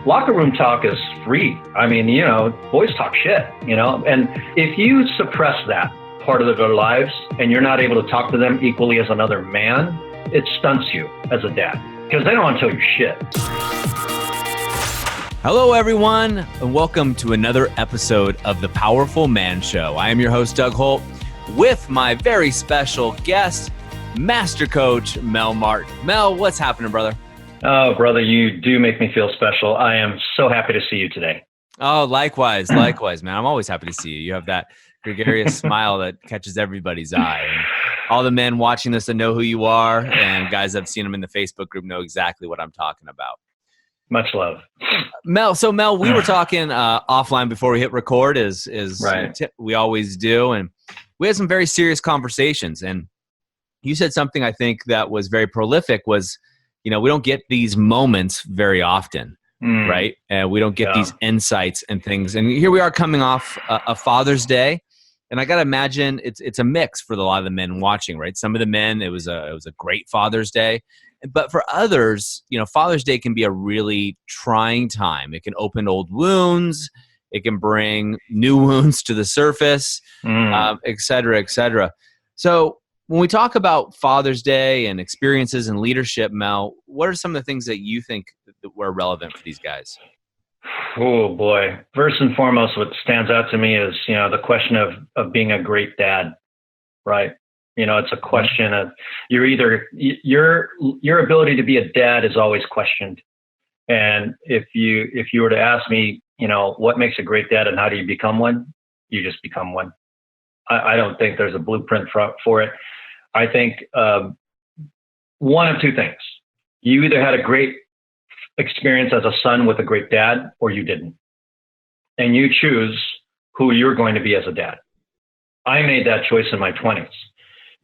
locker room talk is free. I mean, boys talk shit, and if you suppress that part of their lives and you're not able to talk to them equally as another man, it stunts you as a dad because they don't want to tell you shit. Hello, everyone, and welcome to another episode of The Powerful Man Show. I am your host, Doug Holt, with my very special guest, Master Coach Mel Martin. Mel, what's happening, brother? Oh, brother, you do make me feel special. I am so happy to see you today. Oh, likewise, man. I'm always happy to see you. You have that gregarious smile that catches everybody's eye. And all the men watching this that know who you are, and guys that have seen them in the Facebook group know exactly what I'm talking about. Much love. Mel, we were talking offline before we hit record, as right. We always do, and we had some very serious conversations. And you said something I think that was very prolific was, we don't get these moments very often, right? And we don't get these insights and things. And here we are coming off a Father's Day, and I got to imagine it's a mix for a lot of the men watching, right? Some of the men, it was a great Father's Day. But for others, Father's Day can be a really trying time. It can open old wounds. It can bring new wounds to the surface, et cetera, et cetera. So when we talk about Father's Day and experiences and leadership, Mel, what are some of the things that you think that were relevant for these guys? Oh, boy. First and foremost, what stands out to me is, the question of being a great dad, right? It's a question of your ability to be a dad is always questioned. And if you were to ask me, what makes a great dad and how do you become one? You just become one. I don't think there's a blueprint for it. I think one of two things. You either had a great experience as a son with a great dad or you didn't. And you choose who you're going to be as a dad. I made that choice in my 20s.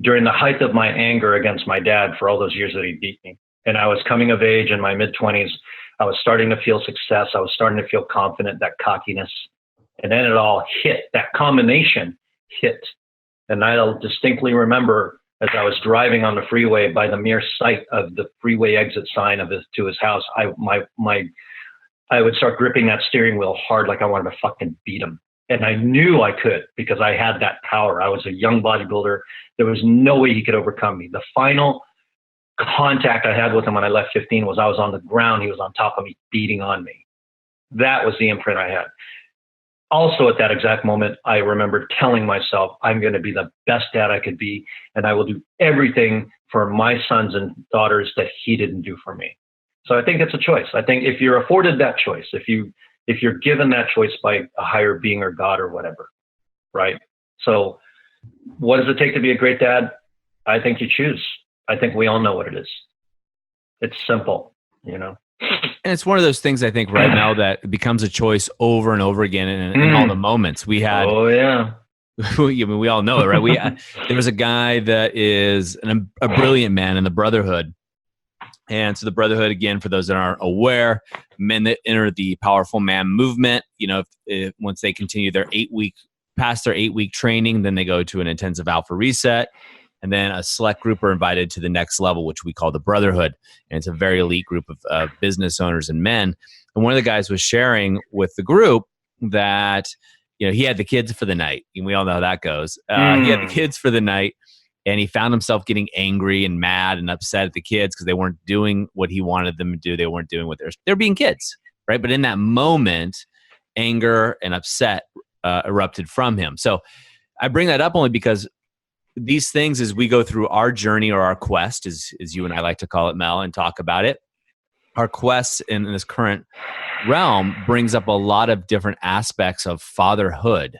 During the height of my anger against my dad for all those years that he beat me. And I was coming of age in my mid-20s. I was starting to feel success. I was starting to feel confident, that cockiness. And then it all hit. That combination hit. And I'll distinctly remember as I was driving on the freeway, by the mere sight of the freeway exit sign to his house, I would start gripping that steering wheel hard like I wanted to fucking beat him. And I knew I could because I had that power. I was a young bodybuilder. There was no way he could overcome me. The final contact I had with him when I left 15 was I was on the ground. He was on top of me, beating on me. That was the imprint I had. Also at that exact moment, I remember telling myself, I'm going to be the best dad I could be, and I will do everything for my sons and daughters that he didn't do for me. So I think it's a choice. I think if you're afforded that choice, if you're given that choice by a higher being or God or whatever, right? So what does it take to be a great dad? I think you choose. I think we all know what it is. It's simple, And it's one of those things I think right now that becomes a choice over and over again in all the moments we had. Oh yeah. We all know it, right? There was a guy that is a brilliant man in the Brotherhood. And so the Brotherhood, again, for those that aren't aware, men that enter the Powerful Man movement, if once they continue past their 8-week training, then they go to an intensive alpha reset. And then a select group are invited to the next level, which we call the Brotherhood. And it's a very elite group of business owners and men. And one of the guys was sharing with the group that, he had the kids for the night. And we all know how that goes. He had the kids for the night. And he found himself getting angry and mad and upset at the kids because they weren't doing what he wanted them to do. They weren't doing what they're being kids, right? But in that moment, anger and upset erupted from him. So I bring that up only because these things, as we go through our journey or our quest, as you and I like to call it, Mel, and talk about it, our quest in this current realm brings up a lot of different aspects of fatherhood,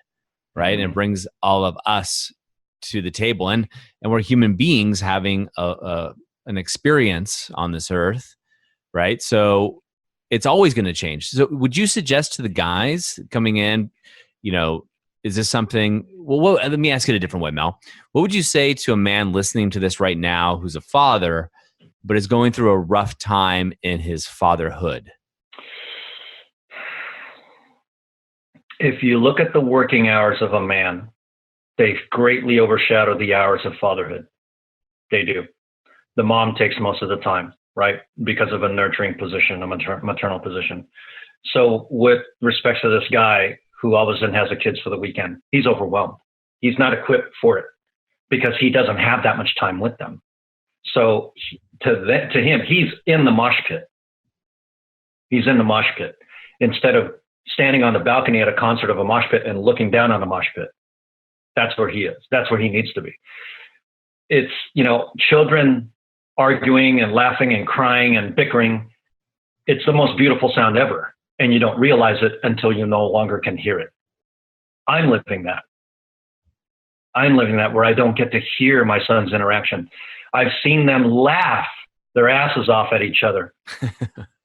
right? And it brings all of us to the table, and we're human beings having an experience on this earth, right? So it's always going to change. So would you suggest to the guys coming in, is this something? Well, let me ask it a different way, Mel. What would you say to a man listening to this right now who's a father, but is going through a rough time in his fatherhood? If you look at the working hours of a man, they greatly overshadow the hours of fatherhood. They do. The mom takes most of the time. right? Because of a nurturing position, a maternal position. So with respect to this guy who all of a sudden has the kids for the weekend, he's overwhelmed. He's not equipped for it because he doesn't have that much time with them. So to him, he's in the mosh pit. He's in the mosh pit instead of standing on the balcony at a concert of a mosh pit and looking down on the mosh pit. That's where he is. That's where he needs to be. It's, children arguing and laughing and crying and bickering. It's the most beautiful sound ever. And you don't realize it until you no longer can hear it. I'm living that where I don't get to hear my son's interaction. I've seen them laugh their asses off at each other.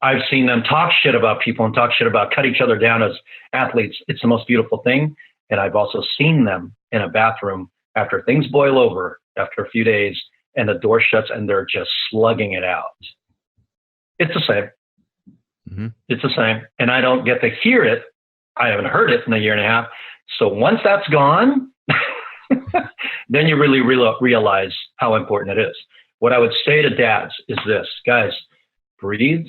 I've seen them talk shit about people and cut each other down as athletes. It's the most beautiful thing. And I've also seen them in a bathroom after things boil over after a few days and the door shuts and they're just slugging it out. It's the same. Mm-hmm. It's the same. And I don't get to hear it. I haven't heard it in a year and a half. So once that's gone, then you really realize how important it is. What I would say to dads is this, guys, breathe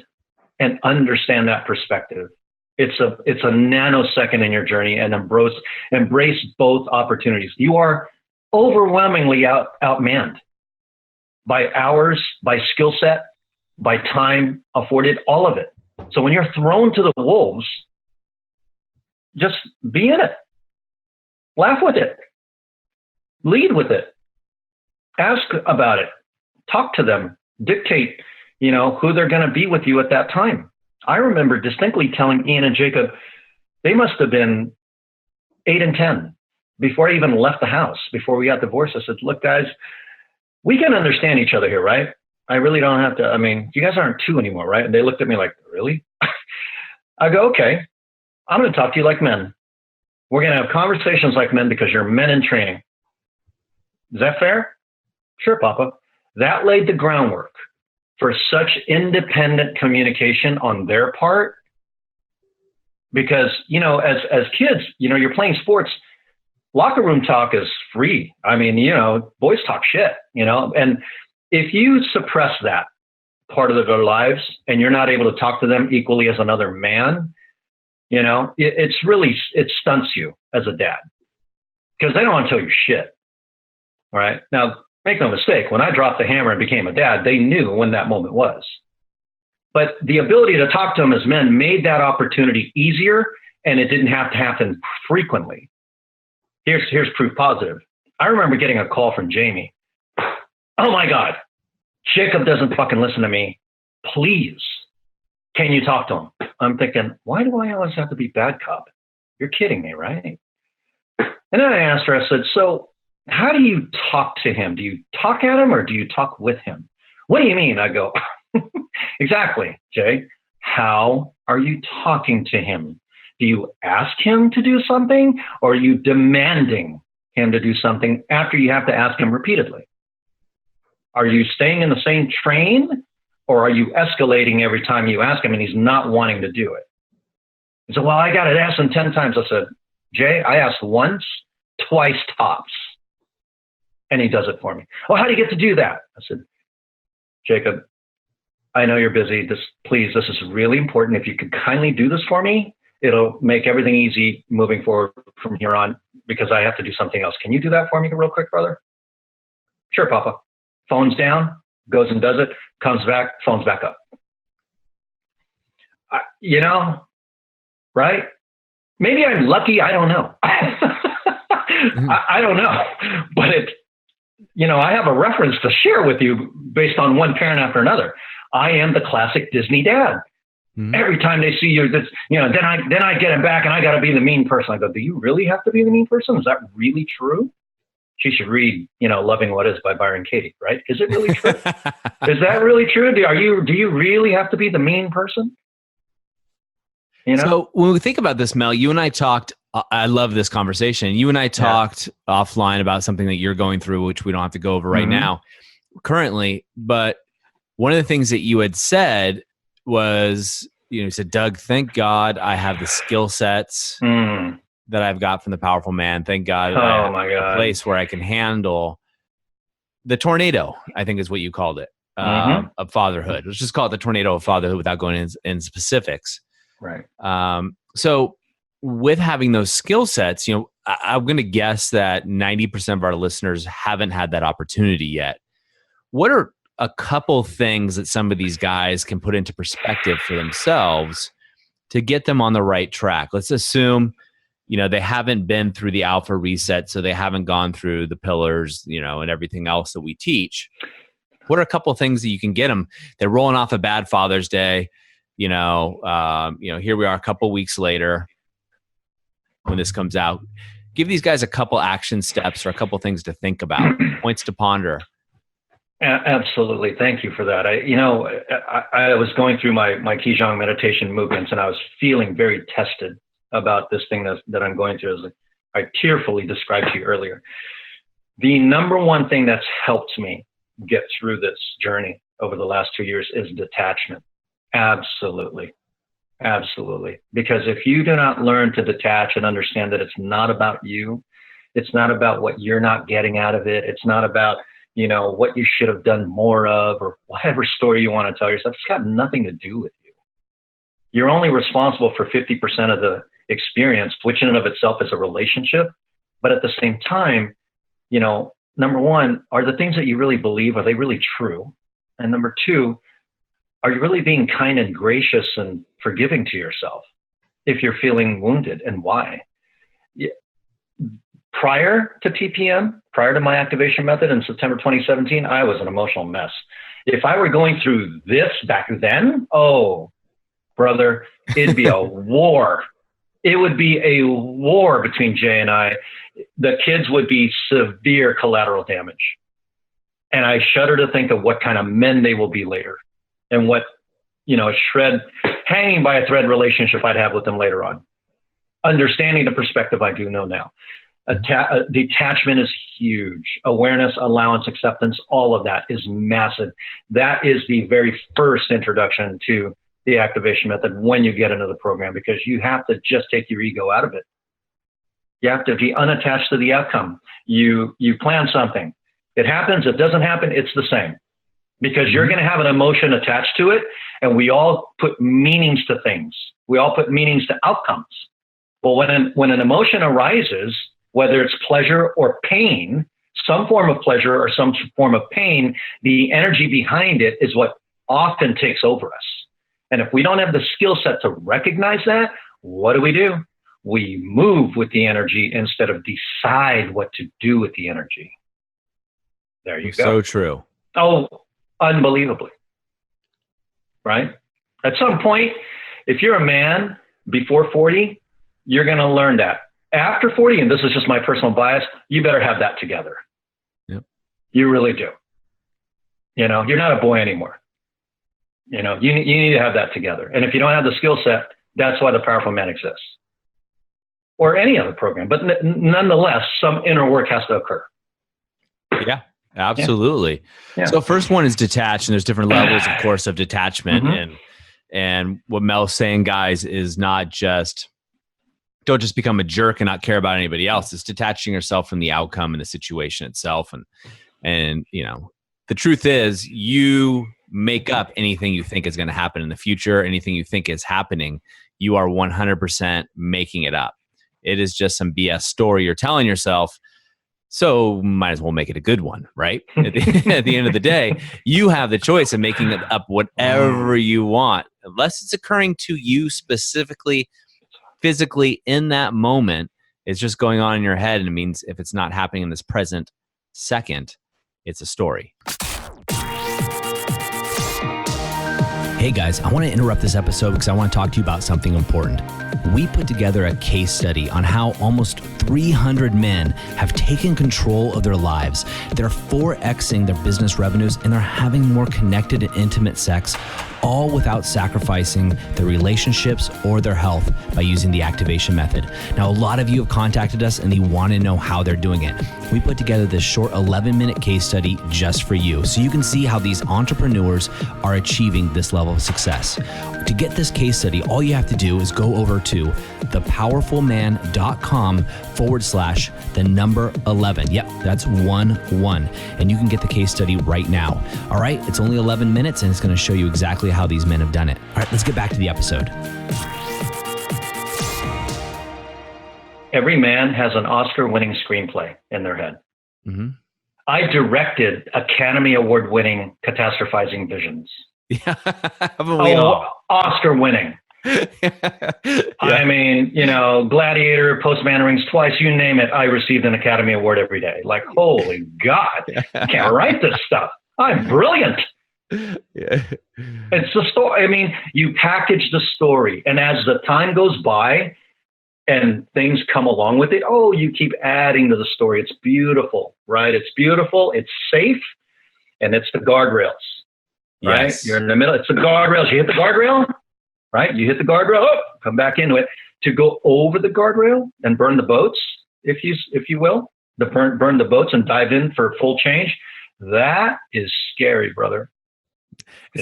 and understand that perspective. It's a nanosecond in your journey, and embrace both opportunities. You are overwhelmingly outmanned by hours, by skill set, by time afforded, all of it. So when you're thrown to the wolves, just be in it. Laugh with it. Lead with it. Ask about it. Talk to them. Dictate, who they're going to be with you at that time. I remember distinctly telling Ian and Jacob, they must have been 8 and 10 before I even left the house, before we got divorced. I said, look, guys, we can understand each other here, right? I really don't have to. You guys aren't 2 anymore, right? And they looked at me like, really? I go, okay, I'm going to talk to you like men. We're going to have conversations like men because you're men in training. Is that fair? Sure, Papa. That laid the groundwork for such independent communication on their part. Because, as kids, you're playing sports, locker room talk is free. Boys talk shit, and if you suppress that part of their lives and you're not able to talk to them equally as another man, it stunts you as a dad because they don't want to tell you shit. All right. Now, make no mistake, when I dropped the hammer and became a dad, they knew when that moment was. But the ability to talk to them as men made that opportunity easier, and it didn't have to happen frequently. Here's proof positive. I remember getting a call from Jamie. Oh my God, Jacob doesn't fucking listen to me. Please, can you talk to him? I'm thinking, why do I always have to be bad cop? You're kidding me, right? And then I asked her, I said, so how do you talk to him? Do you talk at him or do you talk with him? What do you mean? I go, exactly, Jay. How are you talking to him? Do you ask him to do something or are you demanding him to do something after you have to ask him repeatedly? Are you staying in the same train or are you escalating every time you ask him and he's not wanting to do it? He said, well, I got to ask him 10 times. I said, Jay, I asked once, twice tops. And he does it for me. Oh, how do you get to do that? I said, Jacob, I know you're busy. This is really important. If you could kindly do this for me, it'll make everything easy moving forward from here on because I have to do something else. Can you do that for me real quick, brother? Sure, Papa. Phone's down, goes and does it, comes back, phone's back up. Right? Maybe I'm lucky. I don't know. I don't know. But I have a reference to share with you based on one parent after another. I am the classic Disney dad. Mm-hmm. Every time they see you, then I get it back and I got to be the mean person. I go, do you really have to be the mean person? Is that really true? She should read, Loving What Is by Byron Katie, right? Is it really true? Is that really true? Do you really have to be the mean person? So when we think about this, Mel, you and I talked, I love this conversation. You and I talked offline about something that you're going through, which we don't have to go over right now currently. But one of the things that you had said was, you said, Doug, thank God I have the skill sets that I've got from the powerful man. Thank God I have a place where I can handle the tornado, I think is what you called it. of fatherhood. Let's just call it the tornado of fatherhood without going in specifics. Right. So with having those skill sets, I'm going to guess that 90% of our listeners haven't had that opportunity yet. What are a couple things that some of these guys can put into perspective for themselves to get them on the right track? Let's assume, they haven't been through the alpha reset, so they haven't gone through the pillars, and everything else that we teach. What are a couple of things that you can get them? They're rolling off a bad Father's Day. Here we are a couple weeks later when this comes out. Give these guys a couple action steps or a couple things to think about, points to ponder. Absolutely. Thank you for that. I was going through my Qigong meditation movements, and I was feeling very tested about this thing that I'm going through, as I tearfully described to you earlier. The number one thing that's helped me get through this journey over the last 2 years is detachment. Absolutely. Absolutely. Because if you do not learn to detach and understand that it's not about you, it's not about what you're not getting out of it, it's not about, what you should have done more of, or whatever story you want to tell yourself, it's got nothing to do with you. You're only responsible for 50% of the experience, which in and of itself is a relationship. But at the same time, number one, are the things that you really believe, are they really true? And number two, are you really being kind and gracious and forgiving to yourself if you're feeling wounded, and why? Prior to TPM, prior to my activation method in September 2017, I was an emotional mess. If I were going through this back then, oh, brother, it'd be a war. It would be a war between Jay and I. The kids would be severe collateral damage. And I shudder to think of what kind of men they will be later, and what, hanging by a thread relationship I'd have with them later on. Understanding the perspective I do know now. Detachment is huge. Awareness, allowance, acceptance, all of that is massive. That is the very first introduction to the activation method when you get into the program, because you have to just take your ego out of it. You have to be unattached to the outcome. You plan something. It happens. It doesn't happen. It's the same, because you're going to have an emotion attached to it. And we all put meanings to things. We all put meanings to outcomes. Well, when an emotion arises, whether it's pleasure or pain, some form of pleasure or some form of pain, the energy behind it is what often takes over us. And if we don't have the skill set to recognize that, what do? We move with the energy instead of decide what to do with the energy. There you go. So true. Oh, unbelievably. Right? At some point, if you're a man before 40, you're going to learn that. After 40, and this is just my personal bias, you better have that together. Yep. You really do. You're not a boy anymore. You need to have that together. And if you don't have the skill set, that's why the Powerful Man exists. Or any other program. But nonetheless, some inner work has to occur. Yeah, absolutely. Yeah. So first one is detach, and there's different levels, of course, of detachment. Mm-hmm. And what Mel's saying, guys, is not just, don't just become a jerk and not care about anybody else. It's detaching yourself from the outcome and the situation itself. And the truth is, you make up anything you think is going to happen in the future, anything you think is happening, you are 100% making it up. It is just some BS story you're telling yourself. So might as well make it a good one, right? At the end of the day, you have the choice of making it up whatever you want, unless it's occurring to you specifically, physically in that moment. It's just going on in your head, and it means if it's not happening in this present second, it's a story. Hey guys, I want to interrupt this episode because I want to talk to you about something important. We put together a case study on how almost 300 men have taken control of their lives. They're 4Xing their business revenues, and they're having more connected and intimate sex, all without sacrificing their relationships or their health by using the activation method. Now, a lot of you have contacted us and they want to know how they're doing it. We put together this short 11-minute case study just for you, so you can see how these entrepreneurs are achieving this level of success. To get this case study, all you have to do is go over to thepowerfulman.com/11. Yep, that's 11. And you can get the case study right now. All right, it's only 11 minutes and it's going to show you exactly how these men have done it. All right, let's get back to the episode. Every man has an Oscar-winning screenplay in their head. Mm-hmm. I directed Academy Award-winning Catastrophizing Visions. Yeah, haven't we all? Oscar-winning. Yeah. I mean, Gladiator, Postman Rings twice, you name it, I received an Academy Award every day. Like, holy God, I can't write this stuff. I'm brilliant. Yeah. It's the story. I mean, you package the story, and as the time goes by and things come along with it, you keep adding to the story. It's beautiful, right? It's beautiful. It's safe, and it's the guardrails, right? Yes. You're in the middle. It's the guardrails. You hit the guardrail, right? You hit the guardrail, come back into it. To go over the guardrail and burn the boats, if you will, burn the boats and dive in for full change. That is scary, brother.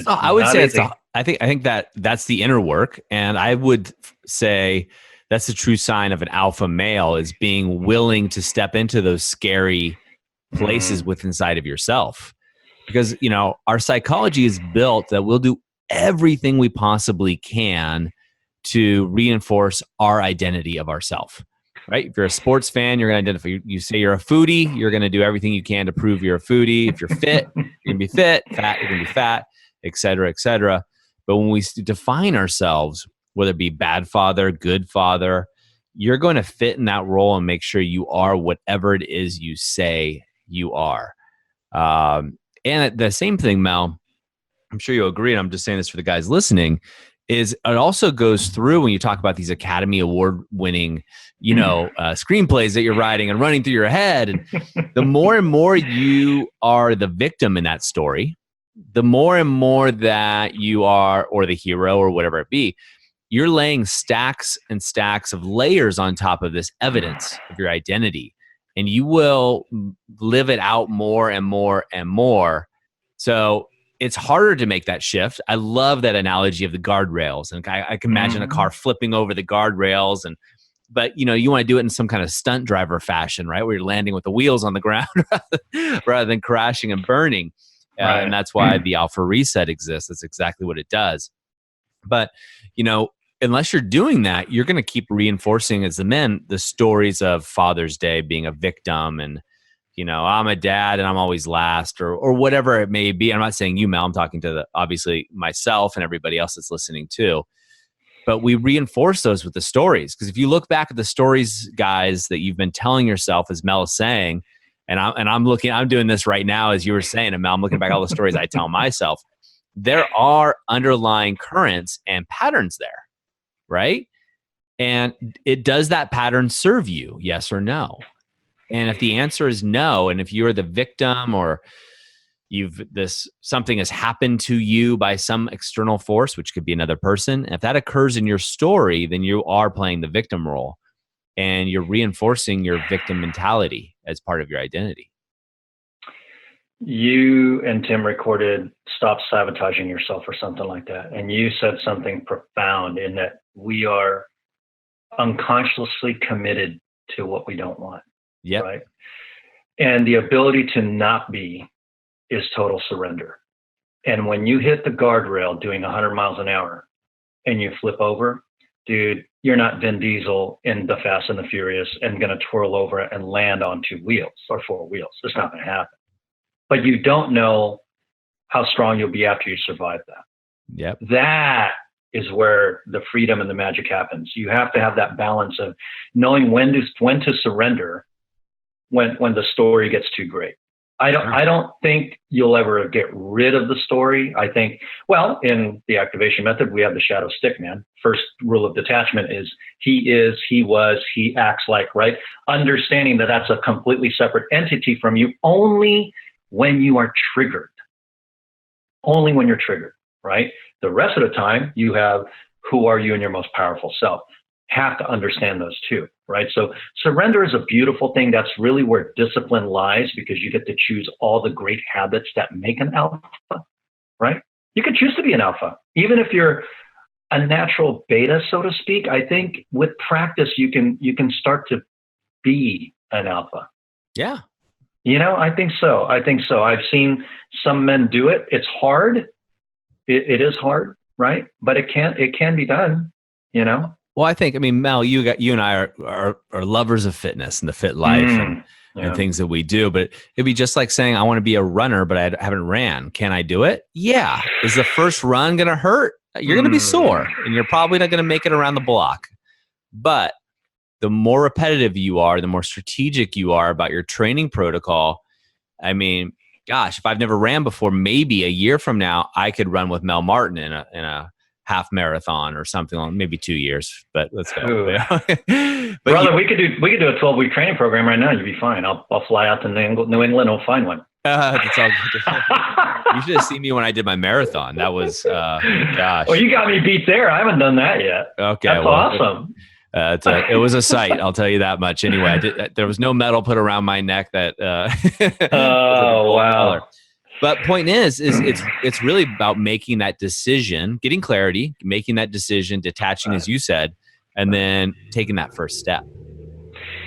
I would say I think that's the inner work, and I would say that's the true sign of an alpha male, is being willing to step into those scary places within inside of yourself. Because, our psychology is built that we'll do everything we possibly can to reinforce our identity of ourself, right? If you're a sports fan, you're going to identify, you say you're a foodie, you're going to do everything you can to prove you're a foodie. If you're fit, you're going to be fit, fat, you're going to be fat, et cetera, et cetera. But when we define ourselves, whether it be bad father, good father, you're going to fit in that role and make sure you are whatever it is you say you are. And the same thing, Mel, I'm sure you'll agree, and I'm just saying this for the guys listening, is it also goes through when you talk about these Academy Award winning, screenplays that you're writing and running through your head. And the more and more you are the victim in that story, the more and more that you are, or the hero or whatever it be, you're laying stacks and stacks of layers on top of this evidence of your identity. And you will live it out more and more and more. So it's harder to make that shift. I love that analogy of the guardrails. And I can imagine a car flipping over the guardrails. But you want to do it in some kind of stunt driver fashion, right? Where you're landing with the wheels on the ground rather than crashing and burning. Right. And that's why the alpha reset exists. That's exactly what it does. But, unless you're doing that, you're going to keep reinforcing as the men the stories of Father's Day being a victim and, I'm a dad and I'm always last or whatever it may be. I'm not saying you, Mel. I'm talking to obviously myself and everybody else that's listening too. But we reinforce those with the stories. Because if you look back at the stories, guys, that you've been telling yourself, as Mel is saying, and I'm doing this right now as you were saying, and Mel, I'm looking back at all the stories I tell myself. There are underlying currents and patterns there, right? And does that pattern serve you? Yes or no? And if the answer is no, and if you're the victim or something has happened to you by some external force, which could be another person, if that occurs in your story, then you are playing the victim role and you're reinforcing your victim mentality as part of your identity. You and Tim recorded Stop Sabotaging Yourself or something like that. And you said something profound in that we are unconsciously committed to what we don't want. Yeah. Right. And the ability to not be is total surrender. And when you hit the guardrail doing 100 miles an hour and you flip over, dude, you're not Vin Diesel in The Fast and the Furious and going to twirl over and land on 2 wheels or 4 wheels. It's not going to happen. But you don't know how strong you'll be after you survive that. Yep. That is where the freedom and the magic happens. You have to have that balance of knowing when to surrender when the story gets too great. I don't think you'll ever get rid of the story. I think, well, in the activation method, we have the shadow stick man. First rule of detachment is he is, he was, he acts like, right? Understanding that that's a completely separate entity from you only when you are triggered. Only when you're triggered, right? The rest of the time, you have who are you in your most powerful self. Have to understand those too, right? So surrender is a beautiful thing. That's really where discipline lies, because you get to choose all the great habits that make an alpha, right? You can choose to be an alpha, even if you're a natural beta, so to speak. I think with practice, you can start to be an alpha. Yeah. I think so. I've seen some men do it. It's hard. It is hard, right? But it can be done, Well, I mean, Mel, you and I are lovers of fitness and the fit life and things that we do. But it'd be just like saying, I want to be a runner, but I haven't ran. Can I do it? Yeah. Is the first run going to hurt? You're going to be sore, and you're probably not going to make it around the block. But the more repetitive you are, the more strategic you are about your training protocol. I mean, gosh, if I've never ran before, maybe a year from now, I could run with Mel Martin in a half marathon or something, maybe 2 years, but let's go. But brother, we could do a 12-week training program right now. You'd be fine. I'll fly out to New England. I'll find one. That's all good. You should have seen me when I did my marathon. That was, gosh. Well, you got me beat there. I haven't done that yet. Okay. That's awesome. It was a sight. I'll tell you that much. Anyway, there was no medal put around my neck that, oh, wow. Color. But point is it's really about making that decision, getting clarity, making that decision, detaching, as you said, and then taking that first step,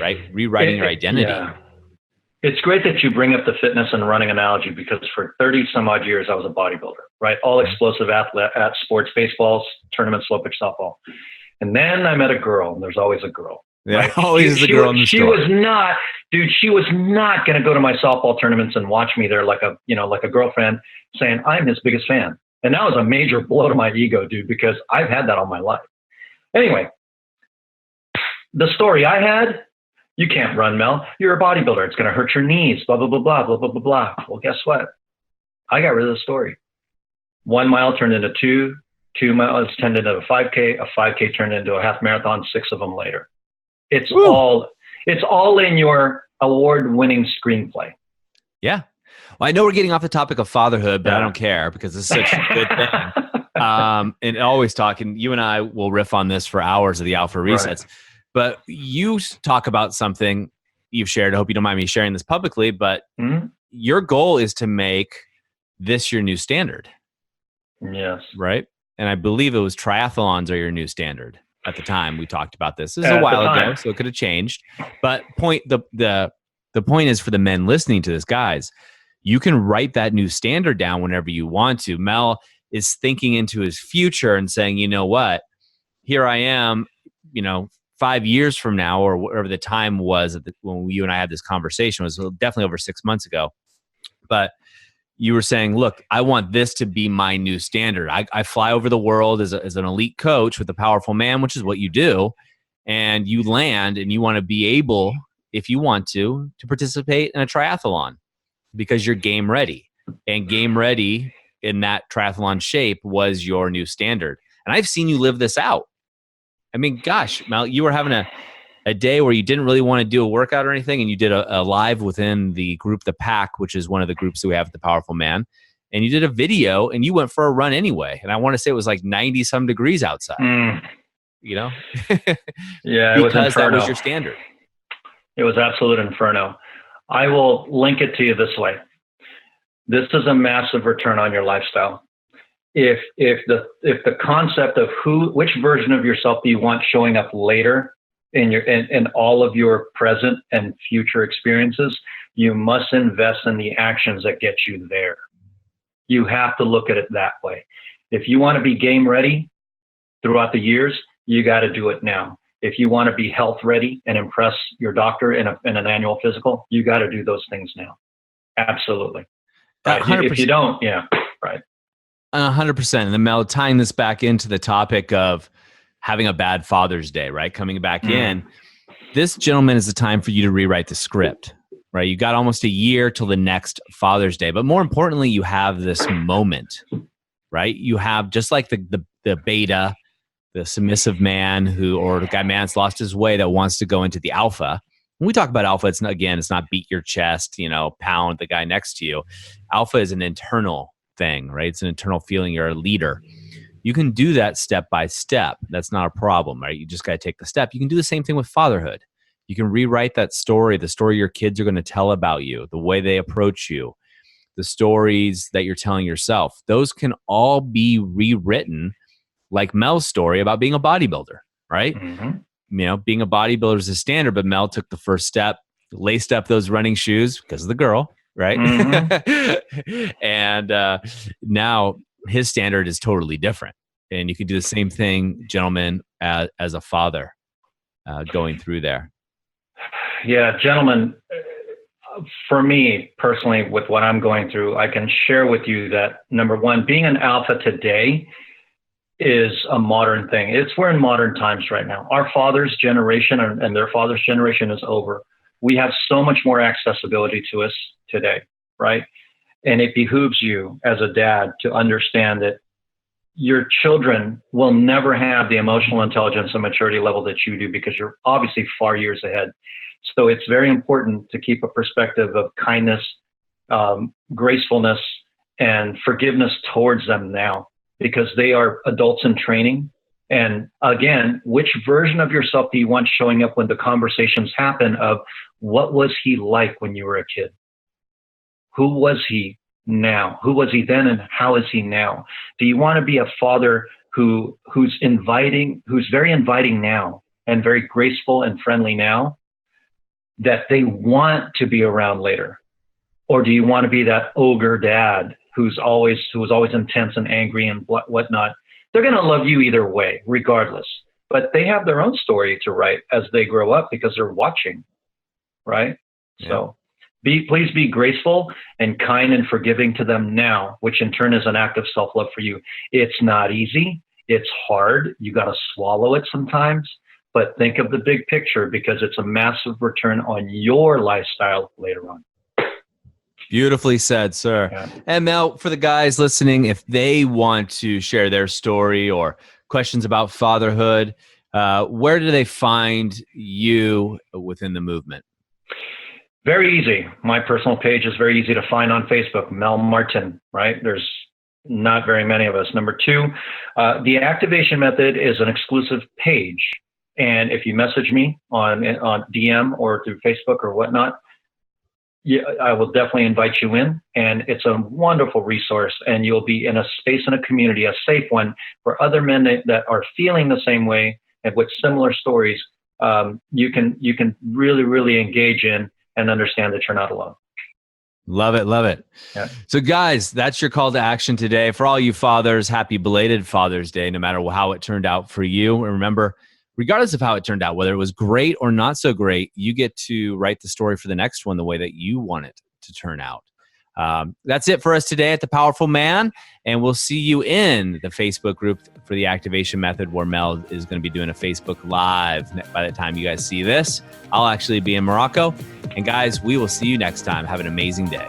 right? Rewriting your identity. Yeah. It's great that you bring up the fitness and running analogy, because for 30 some odd years, I was a bodybuilder, right? All explosive athlete at sports, baseballs, tournament, slow pitch softball. And then I met a girl, and there's always a girl. Yeah, right? always is a girl in the store. She was not going to go to my softball tournaments and watch me there like a girlfriend, saying I'm his biggest fan. And that was a major blow to my ego, dude, because I've had that all my life. Anyway, the story I had, you can't run, Mel. You're a bodybuilder. It's going to hurt your knees, blah, blah, blah, blah, blah, blah, blah, blah. Well, guess what? I got rid of the story. 1 mile turned into 2. 2 miles turned into a 5K. A 5K turned into a half marathon. 6 of them later. It's all in your award-winning screenplay. Yeah. Well, I know we're getting off the topic of fatherhood, but I don't care, because it's such a good thing. And always talking, you and I will riff on this for hours of the Alpha Resets. Right. But you talk about something you've shared. I hope you don't mind me sharing this publicly, but your goal is to make this your new standard. Yes. Right? And I believe it was triathlons are your new standard. At the time we talked about this. This is a while ago, so it could have changed. But the point is, for the men listening to this, guys, you can write that new standard down whenever you want to. Mel is thinking into his future and saying, you know what, here I am, 5 years from now, or whatever the time was when you and I had this conversation, was definitely over 6 months ago. But you were saying, look, I want this to be my new standard. I fly over the world as an elite coach with a powerful man, which is what you do. And you land and you want to be able, if you want to participate in a triathlon because you're game ready. And game ready in that triathlon shape was your new standard. And I've seen you live this out. I mean, gosh, Mel, you were having a day where you didn't really want to do a workout or anything, and you did a live within the group The Pack, which is one of the groups that we have at The Powerful Man, and you did a video, and you went for a run anyway. And I want to say it was like 90-some degrees outside. Yeah, it was because that was your standard. It was absolute inferno. I will link it to you this way. This is a massive return on your lifestyle. If the concept of which version of yourself do you want showing up later in all of your present and future experiences, you must invest in the actions that get you there. You have to look at it that way. If you want to be game ready throughout the years, you got to do it now. If you want to be health ready and impress your doctor in an annual physical, you got to do those things now. Absolutely. Right? If you don't, yeah, right. 100%. And then Mel, tying this back into the topic of having a bad Father's Day, right? Coming back in, this, gentleman, is the time for you to rewrite the script, right? You got almost a year till the next Father's Day, but more importantly, you have this moment, right? You have, just like the beta, the submissive man or the guy man's lost his way that wants to go into the alpha. When we talk about alpha, it's not beat your chest, pound the guy next to you. Alpha is an internal thing, right? It's an internal feeling. You're a leader. You can do that step by step. That's not a problem, right? You just got to take the step. You can do the same thing with fatherhood. You can rewrite that story, the story your kids are going to tell about you, the way they approach you, the stories that you're telling yourself. Those can all be rewritten like Mel's story about being a bodybuilder, right? Being a bodybuilder is a standard, but Mel took the first step, laced up those running shoes because of the girl, right? And now his standard is totally different. And you can do the same thing, gentlemen, as a father going through there. Yeah, gentlemen, for me personally, with what I'm going through, I can share with you that, number one, being an alpha today is a modern thing. We're in modern times right now. Our father's generation and their father's generation is over. We have so much more accessibility to us today, right? And it behooves you as a dad to understand that your children will never have the emotional intelligence and maturity level that you do, because you're obviously far years ahead. So it's very important to keep a perspective of kindness, gracefulness, and forgiveness towards them now, because they are adults in training. And again, which version of yourself do you want showing up when the conversations happen of what was he like when you were a kid? Who was he now? Who was he then, and how is he now? Do you want to be a father who's very inviting now and very graceful and friendly now, that they want to be around later? Or do you want to be that ogre dad who was always intense and angry and whatnot? They're going to love you either way, regardless. But they have their own story to write as they grow up, because they're watching, right? Yeah. So please be graceful and kind and forgiving to them now, which in turn is an act of self-love for you. It's not easy. It's hard. You got to swallow it sometimes. But think of the big picture, because it's a massive return on your lifestyle later on. Beautifully said, sir. Yeah. And Mel, for the guys listening, if they want to share their story or questions about fatherhood, where do they find you within the movement? Very easy. My personal page is very easy to find on Facebook, Mel Martin, right? There's not very many of us. Number two, the activation method is an exclusive page. And if you message me on DM or through Facebook or whatnot, I will definitely invite you in. And it's a wonderful resource. And you'll be in a space and a community, a safe one, for other men that are feeling the same way and with similar stories. You can really, really engage in and understand that you're not alone. Love it. Love it. Yeah. So guys, that's your call to action today. For all you fathers, happy belated Father's Day, no matter how it turned out for you. And remember, regardless of how it turned out, whether it was great or not so great, you get to write the story for the next one the way that you want it to turn out. That's it for us today at The Powerful Man. And we'll see you in the Facebook group for the activation method, where Mel is going to be doing a Facebook Live by the time you guys see this. I'll actually be in Morocco. And guys, we will see you next time. Have an amazing day.